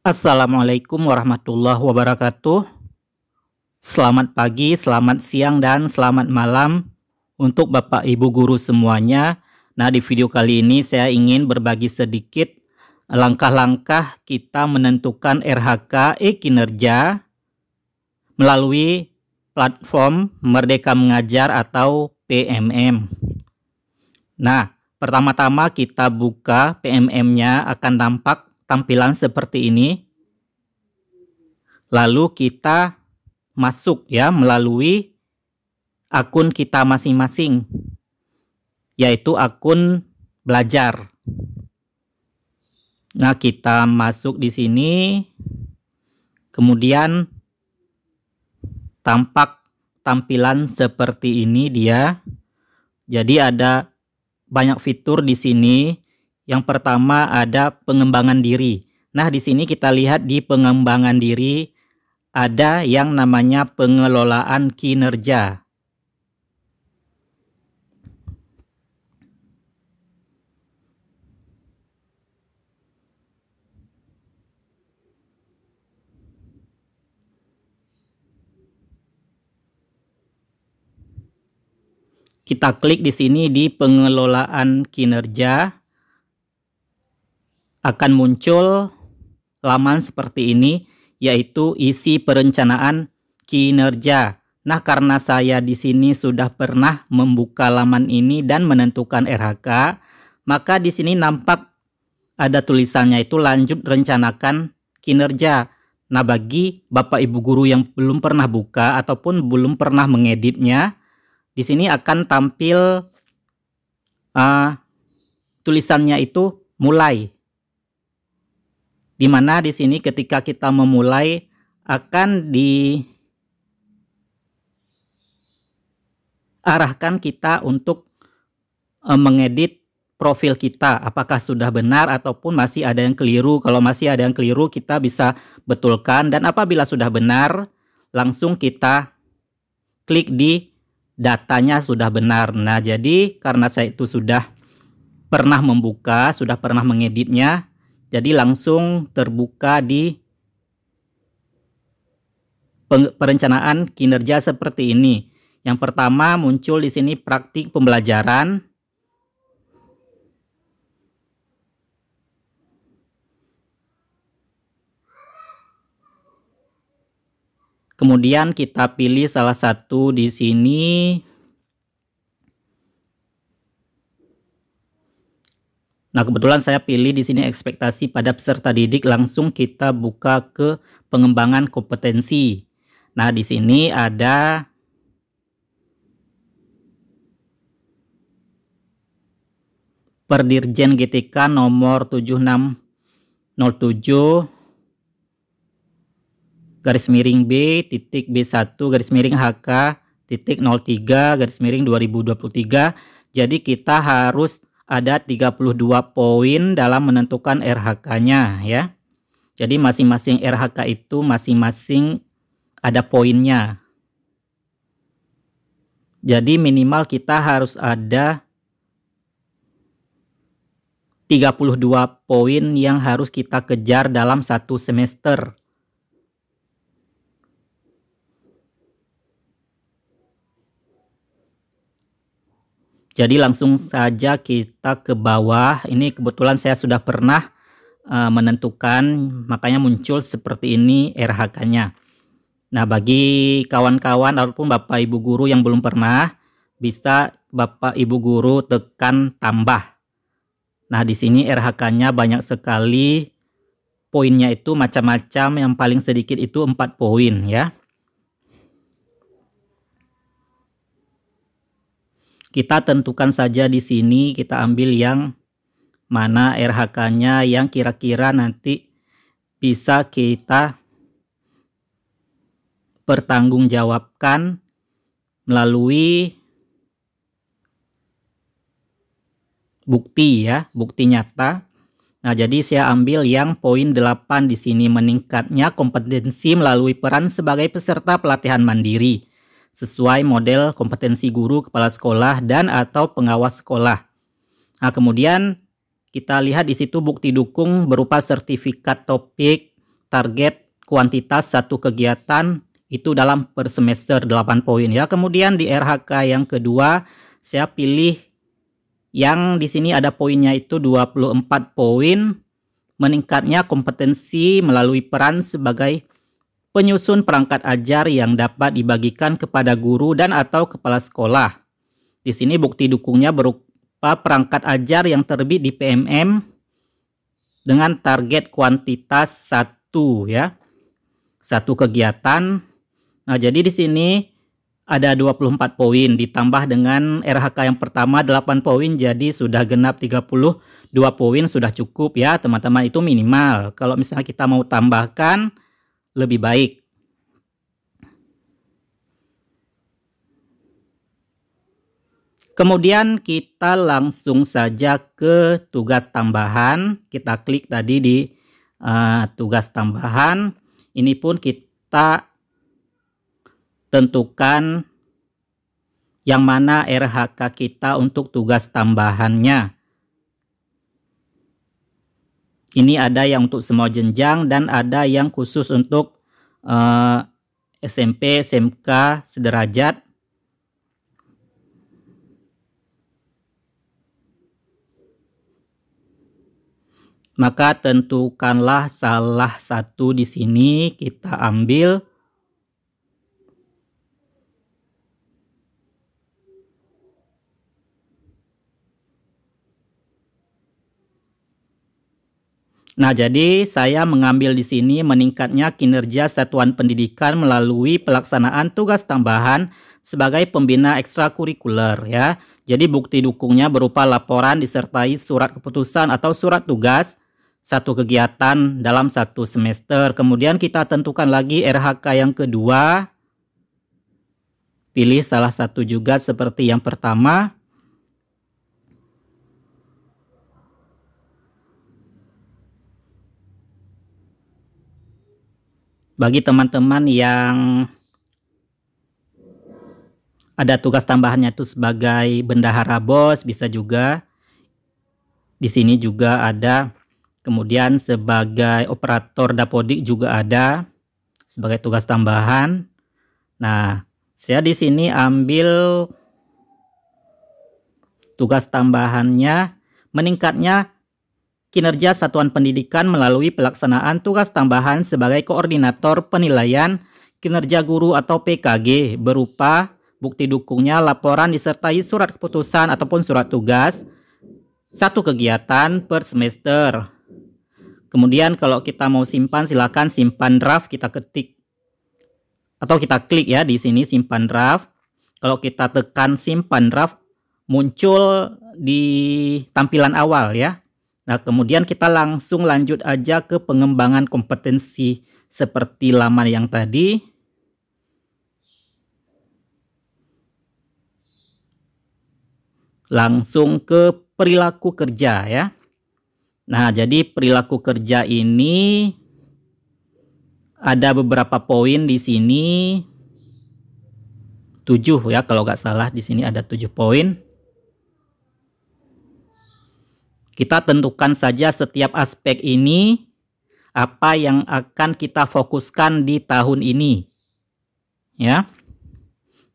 Assalamualaikum warahmatullahi wabarakatuh. Selamat pagi, selamat siang, dan selamat malam untuk Bapak Ibu guru semuanya. Nah, di video kali ini saya ingin berbagi sedikit langkah-langkah kita menentukan RHK kinerja melalui platform Merdeka Mengajar atau PMM. Nah, pertama-tama kita buka PMM-nya, akan tampak tampilan seperti ini. Lalu kita masuk ya melalui akun kita masing-masing, yaitu akun belajar. Nah, kita masuk di sini. Kemudian tampak tampilan seperti ini dia. Jadi ada banyak fitur di sini. Yang pertama ada pengembangan diri. Nah, di sini kita lihat di pengembangan diri ada yang namanya pengelolaan kinerja. Kita klik di sini di pengelolaan kinerja. Akan muncul laman seperti ini, yaitu isi perencanaan kinerja. Nah, karena saya di sini sudah pernah membuka laman ini dan menentukan RHK, maka di sini nampak ada tulisannya itu lanjut rencanakan kinerja. Nah, bagi Bapak Ibu guru yang belum pernah buka ataupun belum pernah mengeditnya, di sini akan tampil tulisannya itu mulai. Di mana di sini ketika kita memulai akan diarahkan kita untuk mengedit profil kita, apakah sudah benar ataupun masih ada yang keliru. Kalau masih ada yang keliru, kita bisa betulkan, dan apabila sudah benar, langsung kita klik di datanya sudah benar. Nah, jadi karena saya itu sudah pernah membuka, sudah pernah mengeditnya, jadi langsung terbuka di perencanaan kinerja seperti ini. Yang pertama muncul di sini praktik pembelajaran. Kemudian kita pilih salah satu di sini. Nah, kebetulan saya pilih di sini ekspektasi pada peserta didik. Langsung kita buka ke pengembangan kompetensi. Nah, di sini ada Perdirjen GTK nomor 7607 garis miring B titik B1 garis miring HK titik 03 garis miring 2023. Jadi kita harus ada 32 poin dalam menentukan RHK-nya ya. Jadi masing-masing RHK itu masing-masing ada poinnya. Jadi minimal kita harus ada 32 poin yang harus kita kejar dalam satu semester. Jadi langsung saja kita ke bawah. Ini kebetulan saya sudah pernah menentukan, makanya muncul seperti ini RHK-nya. Nah, bagi kawan-kawan ataupun Bapak Ibu guru yang belum pernah, bisa Bapak Ibu guru tekan tambah. Nah, di sini RHK-nya banyak sekali. Poinnya itu macam-macam, yang paling sedikit itu 4 poin ya. Kita tentukan saja di sini, kita ambil yang mana RHK-nya yang kira-kira nanti bisa kita pertanggungjawabkan melalui bukti ya, bukti nyata. Nah, jadi saya ambil yang poin 8 di sini, meningkatnya kompetensi melalui peran sebagai peserta pelatihan mandiri sesuai model kompetensi guru, kepala sekolah, dan atau pengawas sekolah. Nah, kemudian kita lihat di situ bukti dukung berupa sertifikat topik, target kuantitas satu kegiatan itu dalam per semester 8 poin ya. Kemudian di RHK yang kedua saya pilih yang di sini ada poinnya itu 24 poin, meningkatnya kompetensi melalui peran sebagai penyusun perangkat ajar yang dapat dibagikan kepada guru dan atau kepala sekolah. Di sini bukti dukungnya berupa perangkat ajar yang terbit di PMM dengan target kuantitas 1 ya. Satu kegiatan. Nah, jadi di sini ada 24 poin ditambah dengan RHK yang pertama 8 poin, jadi sudah genap 32 poin, sudah cukup ya teman-teman, itu minimal. Kalau misalnya kita mau tambahkan lebih baik. Kemudian kita langsung saja ke tugas tambahan. Kita klik tadi di tugas tambahan. Ini pun kita tentukan yang mana RHK kita untuk tugas tambahannya. Ini ada yang untuk semua jenjang dan ada yang khusus untuk SMP, SMK sederajat. Maka tentukanlah salah satu di sini, kita ambil. Nah, jadi saya mengambil di sini meningkatnya kinerja satuan pendidikan melalui pelaksanaan tugas tambahan sebagai pembina ekstrakurikuler ya. Jadi bukti dukungnya berupa laporan disertai surat keputusan atau surat tugas satu kegiatan dalam satu semester. Kemudian kita tentukan lagi RHK yang kedua. Pilih salah satu juga seperti yang pertama. Bagi teman-teman yang ada tugas tambahannya itu sebagai bendahara BOS, bisa juga. Di sini juga ada. Kemudian sebagai operator dapodik juga ada sebagai tugas tambahan. Nah, saya di sini ambil tugas tambahannya meningkatnya kinerja satuan pendidikan melalui pelaksanaan tugas tambahan sebagai koordinator penilaian kinerja guru atau PKG berupa bukti dukungnya laporan disertai surat keputusan ataupun surat tugas satu kegiatan per semester. Kemudian kalau kita mau simpan, silakan simpan draft, kita ketik atau kita klik ya di sini simpan draft. Kalau kita tekan simpan draft, muncul di tampilan awal ya. Nah, kemudian kita langsung lanjut aja ke pengembangan kompetensi seperti laman yang tadi. Langsung ke perilaku kerja ya. Nah, jadi perilaku kerja ini ada beberapa poin di sini. 7 ya kalau nggak salah, di sini ada 7 poin. Kita tentukan saja setiap aspek ini apa yang akan kita fokuskan di tahun ini. Ya.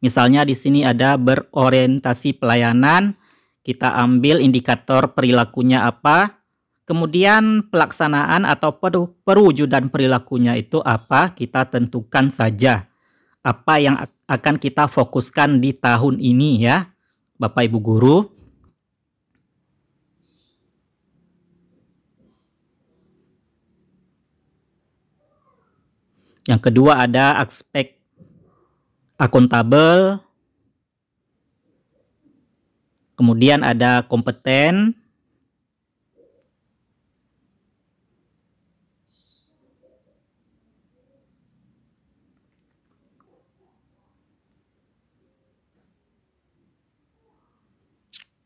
Misalnya di sini ada berorientasi pelayanan, kita ambil indikator perilakunya apa, kemudian pelaksanaan atau perwujudan perilakunya itu apa, kita tentukan saja apa yang akan kita fokuskan di tahun ini ya, Bapak Ibu Guru. Yang kedua ada aspek akuntabel. Kemudian ada kompeten.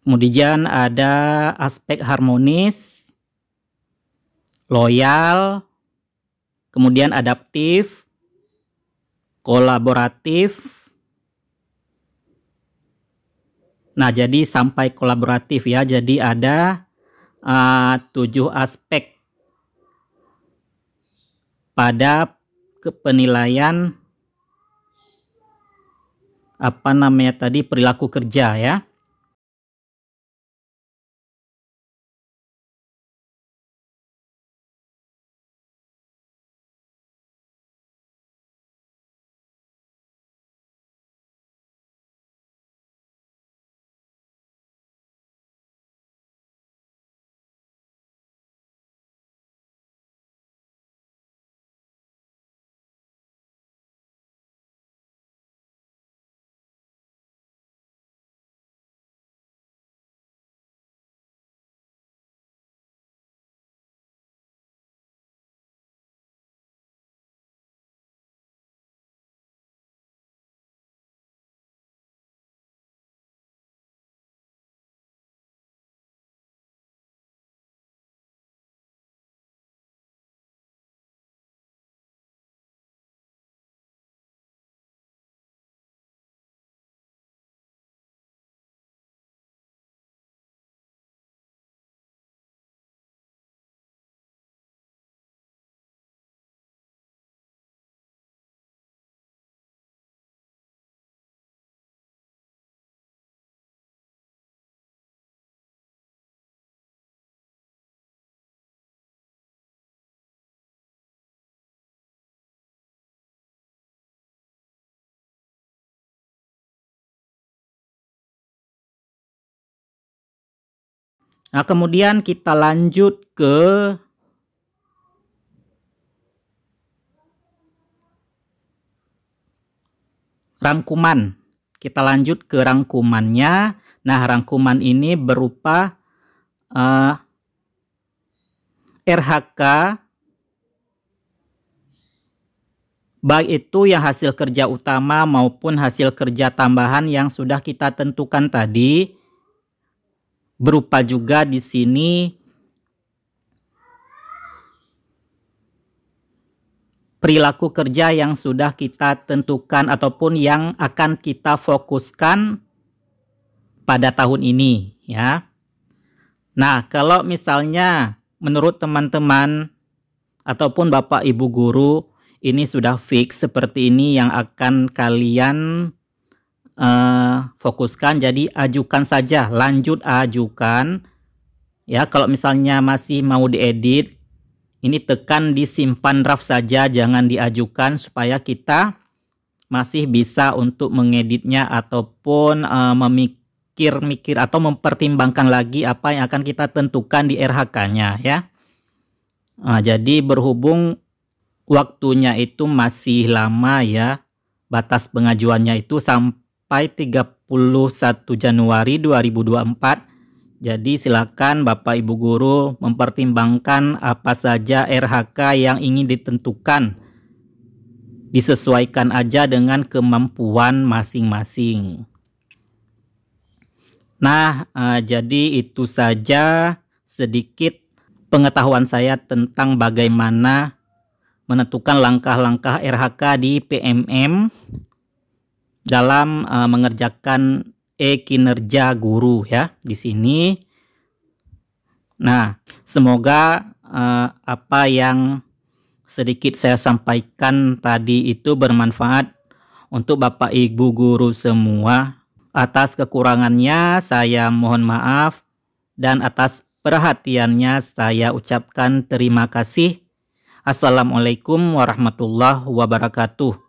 Kemudian ada aspek harmonis, loyal, kemudian adaptif, kolaboratif. Nah, jadi sampai kolaboratif ya. Jadi ada 7 aspek pada penilaian perilaku kerja ya. Nah, kemudian kita lanjut ke rangkuman. Kita lanjut ke rangkumannya. Nah, rangkuman ini berupa RHK, baik itu yang hasil kerja utama maupun hasil kerja tambahan yang sudah kita tentukan tadi. Berupa juga di sini perilaku kerja yang sudah kita tentukan ataupun yang akan kita fokuskan pada tahun ini ya. Nah, kalau misalnya menurut teman-teman ataupun Bapak Ibu guru ini sudah fix seperti ini yang akan kalian fokuskan, jadi ajukan saja, lanjut ajukan ya. Kalau misalnya masih mau diedit, ini tekan di simpan draft saja, jangan diajukan supaya kita masih bisa untuk mengeditnya ataupun memikir-mikir atau mempertimbangkan lagi apa yang akan kita tentukan di RHK-nya ya. Nah, jadi berhubung waktunya itu masih lama ya, batas pengajuannya itu sampai 31 Januari 2024. Jadi silakan Bapak Ibu guru mempertimbangkan apa saja RHK yang ingin ditentukan. Disesuaikan aja dengan kemampuan masing-masing. Nah, jadi itu saja sedikit pengetahuan saya tentang bagaimana menentukan langkah-langkah RHK di PMM dalam mengerjakan kinerja guru ya di sini. Nah, semoga apa yang sedikit saya sampaikan tadi itu bermanfaat untuk Bapak Ibu guru semua. Atas kekurangannya saya mohon maaf, dan atas perhatiannya saya ucapkan terima kasih. Assalamualaikum warahmatullahi wabarakatuh.